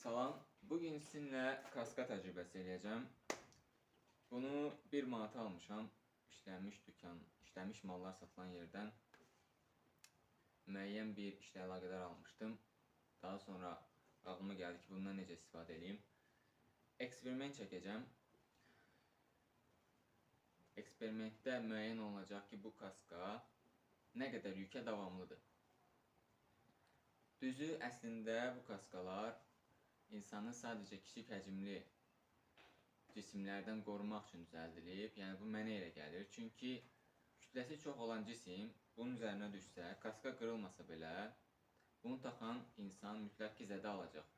Salam, bugün sizinlə kaska təcrübəsi eləyəcəm. Bunu 1 manata almışam, işlənmiş mallar satılan yerdən. Müəyyən bir işlə əlaqədar almışdım. Daha sonra ağlıma gəldi ki, bundan necə istifadə edeyim. Eksperiment çəkəcəm. Eksperimentdə müəyyən olunacaq ki, bu kaska nə qədər yükə davamlıdır. Düzü, əslində bu kaskalar insanı sadəcə kiçik həcmli cisimlərdən qorumaq üçün düzəldilib. Yəni bu mənə elə gəlir. Çünki kütləsi çox olan cisim bunun üzərinə düşsə, kaska qırılmasa belə, bunu taxan insan mütləq ki, zədə alacaq.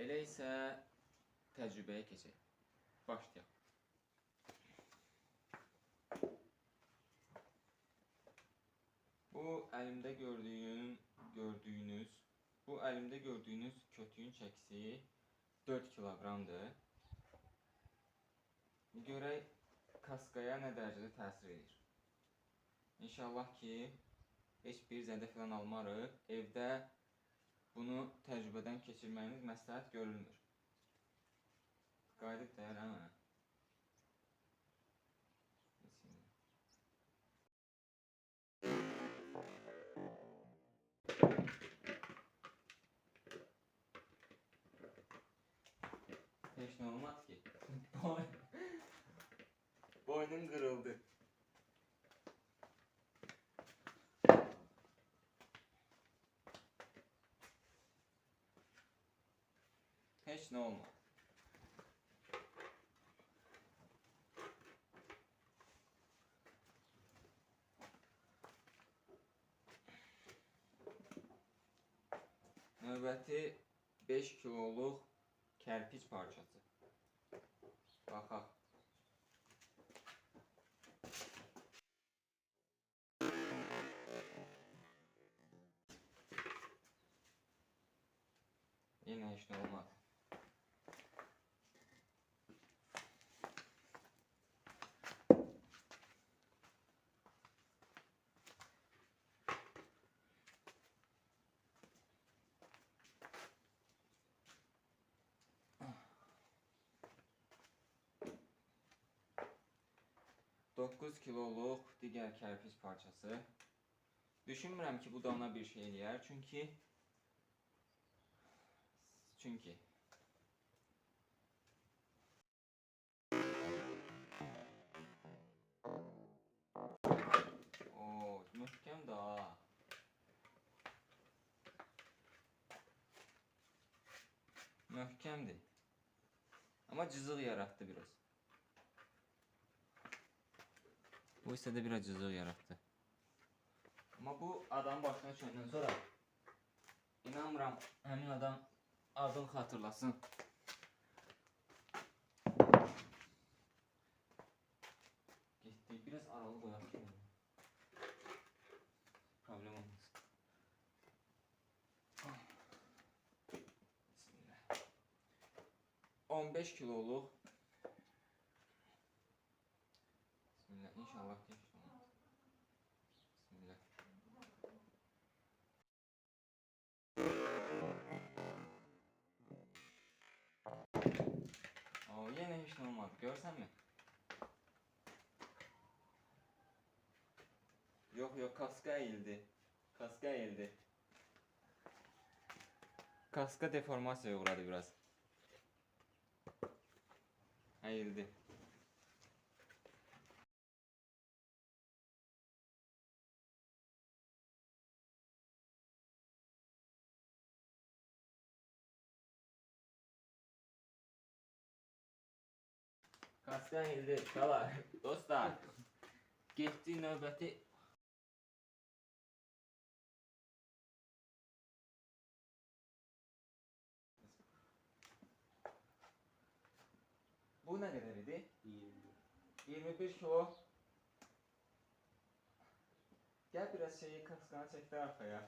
Elə isə təcrübəyə keçək. Başlayaq. Bu əlimdə gördüyünüz kötüyün çəkisi 4 kiloqramdır. Görək kaskaya nə dərəcədə təsir edir. İnşallah ki, heç bir zədə falan almarıq. Evdə bunu təcrübədən keçirməyiniz məsləhət görülmür. Qayıdıb dəyər, hə? Heç nə olmaz ki. Boynum qırıldı. Heç nə olmaz. Növbəti 5 kiloluq kərpic parçası. Baxaq. Yenə heç nə olmaz. Dokuz kiloluq digər kərpic parçası. Düşünmürəm ki, bu da ona bir şey eləyər. Çünki möhkəm də ha. Möhkəmdir. Amma cızıq yaratdı biraz. Bu isə də biraz cızıq yaratdı. Amma bu adamın başına düşəndən sonra inanmıram həmin adam adını xatırlasın. Getdik, biraz aralı qoyaq ki, problem olmaz. Bismillah. 15 kiloluq. Bismillah, inşallah ki, heç olmaz. Bismillah. Yenə heç nə olmadı, görsənmi? Yox, kaska əyildi. Kaska deformasiyaya uğradı biraz. Əyildi. Kaska əyildi, uşaqlar, dostlar. Getdi növbəti. Bu nə qədər idi? 21 kilo. Gəl biraz kaskanı çəkdir arxaya.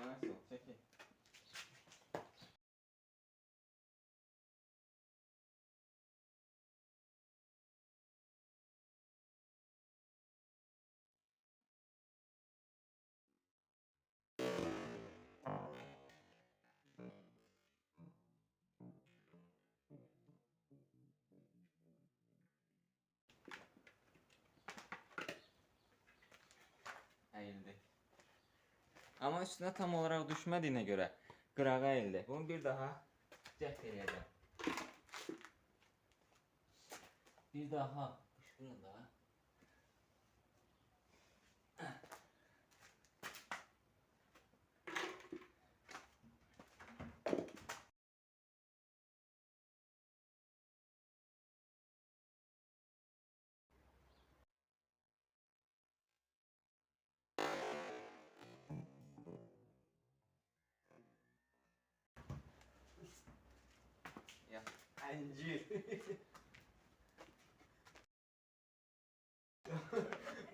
Nasıl? Çəkil. əyildi. Amma üstünə tam olaraq düşmədiyinə görə qırağa əyildi. Bunu bir daha cəhd eləyəcəm. Bir daha şunu da. Ya, Əncir.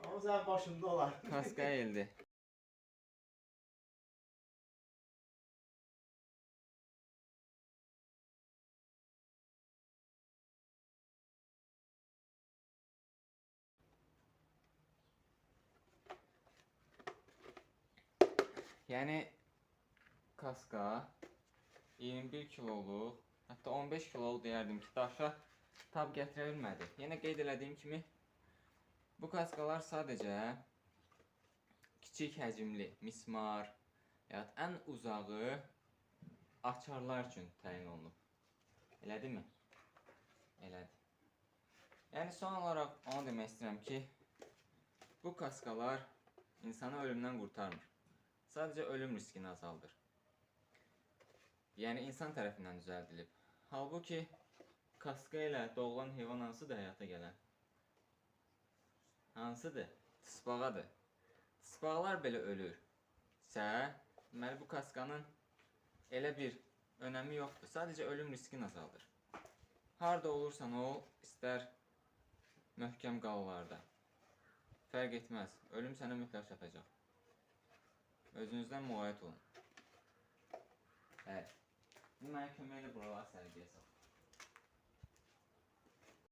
Amma sənin başında olar. kaska əyildi. Yəni kaska 21 kiloluq, hətta 15 kiloluq deyərdim ki, daşa tab gətirə bilmədi. Yenə qeyd elədiyim kimi bu kaskalar sadəcə kiçik həcmli mismar ya da ən uzağı açarlar üçün təyin olunub. Elədimi? Elədi. Yəni son olaraq onu demək istəyirəm ki, bu kaskalar insanı ölümdən qurtarmır. Sadəcə ölüm riskini azaldır. Yəni insan tərəfindən düzəldilib. Halbuki kaska ilə doğulan heyvan hansıdır həyata gələn? Hansıdır? Tısbağadır. Tısbağalar belə ölürsə, deməli bu kaskanın elə bir önəmi yoxdur. Sadəcə ölüm riskini azaldır. Harda olursan ol, istər möhkəm qallarda. Fərq etməz. Ölüm sənə mütləq çatacaq. Özünüzdən müğayət olun. Bəli. Bu mənə kömək elə buralar sərgiyə salın.